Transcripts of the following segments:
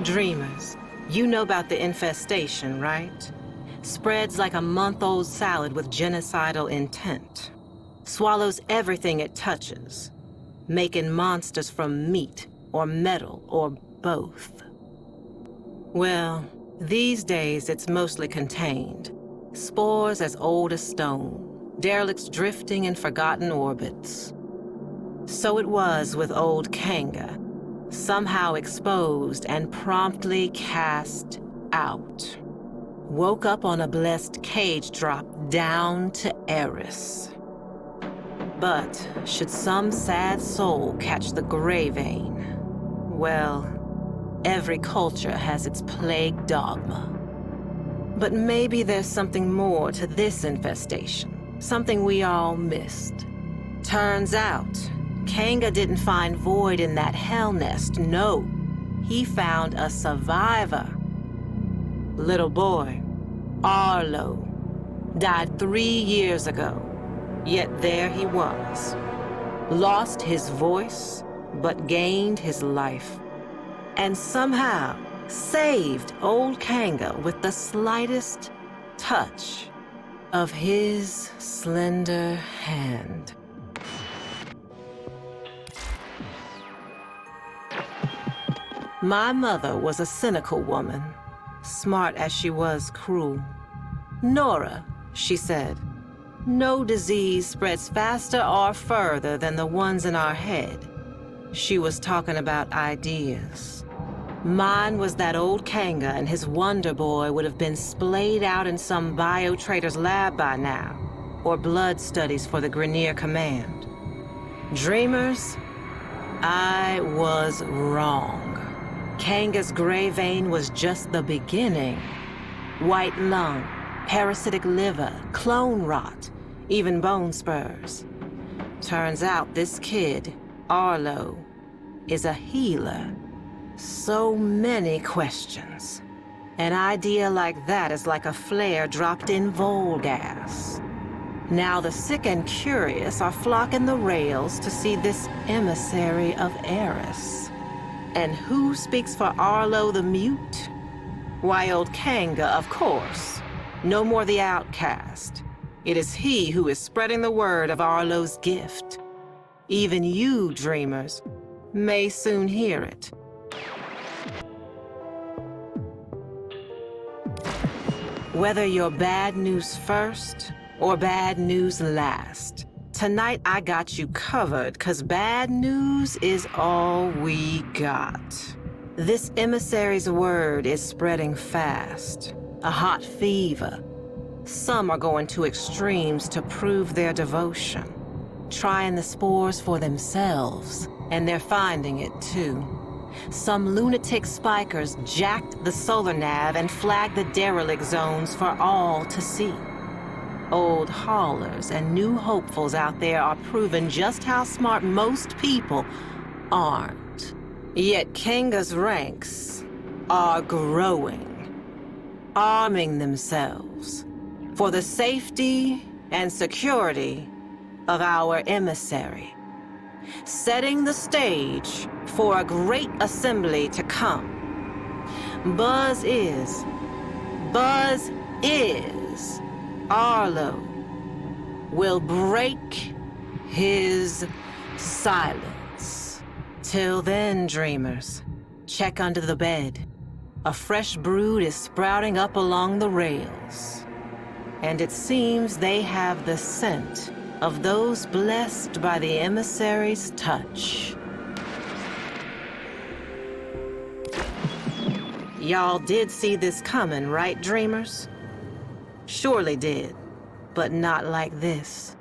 Dreamers, you know about the infestation, right? Spreads like a month-old salad with genocidal intent. Swallows everything it touches, making monsters from meat or metal or both. Well, these days it's mostly contained. Spores as old as stone, derelicts drifting in forgotten orbits. So it was with old Kanga, somehow exposed and promptly cast out. Woke up on a blessed cage drop down to Eris. But should some sad soul catch the gray vein, well, every culture has its plague dogma. But maybe there's something more to this infestation, something we all missed. Turns out, Kanga didn't find void in that hell nest, no. He found a survivor. Little boy, Arlo, died 3 years ago, yet there he was. Lost his voice, but gained his life. And somehow saved old Kanga with the slightest touch of his slender hand. My mother was a cynical woman, smart as she was cruel. Nora, she said, no disease spreads faster or further than the ones in our head. She was talking about ideas. Mine was that old Kanga and his Wonder Boy would have been splayed out in some bio-trader's lab by now, or blood studies for the Grenier Command. Dreamers, I was wrong. Kanga's gray vein was just the beginning. White lung, parasitic liver, clone rot, even bone spurs. Turns out this kid, Arlo, is a healer. So many questions. An idea like that is like a flare dropped in vol gas. Now the sick and curious are flocking the rails to see this emissary of Eris. And who speaks for Arlo the Mute? Why, old Kanga, of course. No more the outcast. It is he who is spreading the word of Arlo's gift. Even you, dreamers, may soon hear it. Whether you're bad news first or bad news last, tonight I got you covered, 'cause bad news is all we got. This emissary's word is spreading fast, a hot fever. Some are going to extremes to prove their devotion, trying the spores for themselves, and they're finding it too. Some lunatic spikers jacked the solar nav and flagged the derelict zones for all to see. Old haulers and new hopefuls out there are proving just how smart most people aren't. Yet Kanga's ranks are growing, arming themselves for the safety and security of our emissary, setting the stage for a great assembly to come. Buzz is, Arlo will break his silence. Till then, dreamers, check under the bed. A fresh brood is sprouting up along the rails. And it seems they have the scent of those blessed by the emissary's touch. Y'all did see this coming, right, dreamers? Surely did, but not like this.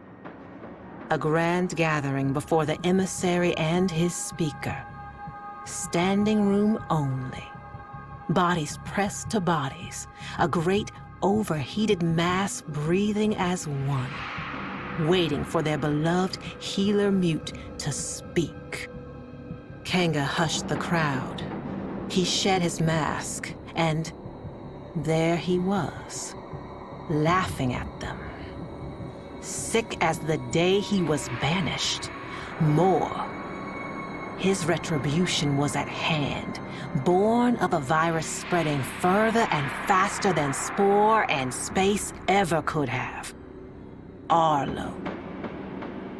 A grand gathering before the emissary and his speaker. Standing room only. Bodies pressed to bodies. A great overheated mass breathing as one. Waiting for their beloved healer mute to speak. Kanga hushed the crowd. He shed his mask, and there he was, laughing at them. Sick as the day he was banished. More. His retribution was at hand, born of a virus spreading further and faster than spore and space ever could have. Arlo.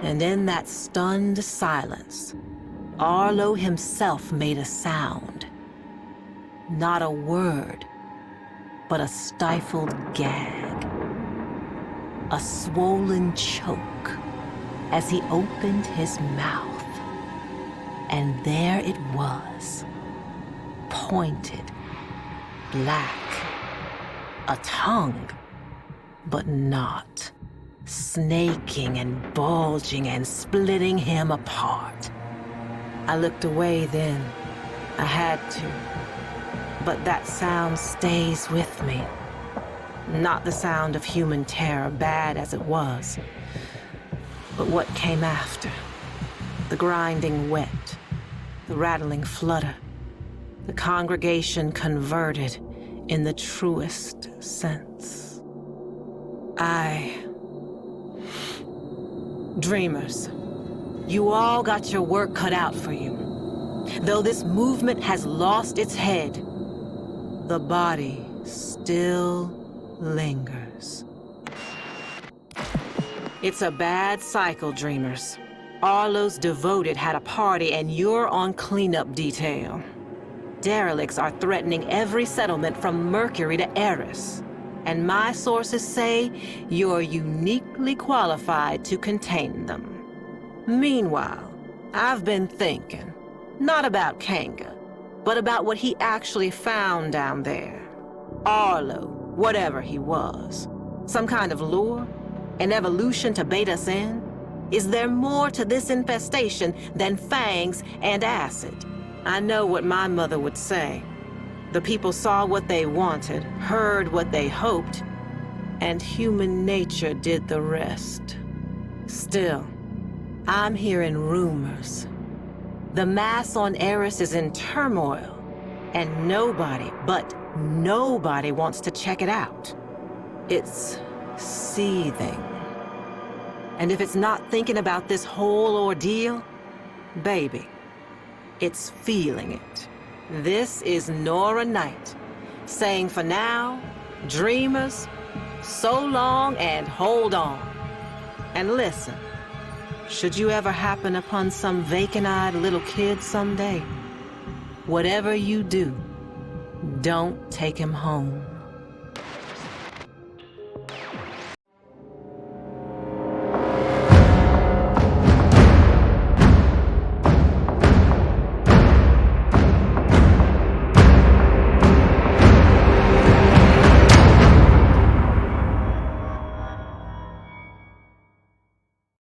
And in that stunned silence, Arlo himself made a sound. Not a word, but a stifled gag. A swollen choke as he opened his mouth. And there it was, pointed, black, a tongue, but not, snaking and bulging and splitting him apart. I looked away then. I had to. But that sound stays with me. Not the sound of human terror, bad as it was, but what came after. The grinding wet, the rattling flutter, the congregation converted in the truest sense. Dreamers, you all got your work cut out for you. Though this movement has lost its head, the body still lingers. It's a bad cycle, Dreamers. Arlo's devoted had a party and you're on cleanup detail. Derelicts are threatening every settlement from Mercury to Eris. And my sources say you're uniquely qualified to contain them. Meanwhile, I've been thinking, not about Kanga, but about what he actually found down there. Arlo, whatever he was. Some kind of lure? An evolution to bait us in? Is there more to this infestation than fangs and acid? I know what my mother would say. The people saw what they wanted, heard what they hoped, and human nature did the rest. Still, I'm hearing rumors. The mass on Eris is in turmoil, and nobody, but nobody wants to check it out. It's seething. And if it's not thinking about this whole ordeal, baby, it's feeling it. This is Nora Knight, saying for now, Dreamers, so long and hold on. And listen, should you ever happen upon some vacant-eyed little kid someday, whatever you do, don't take him home.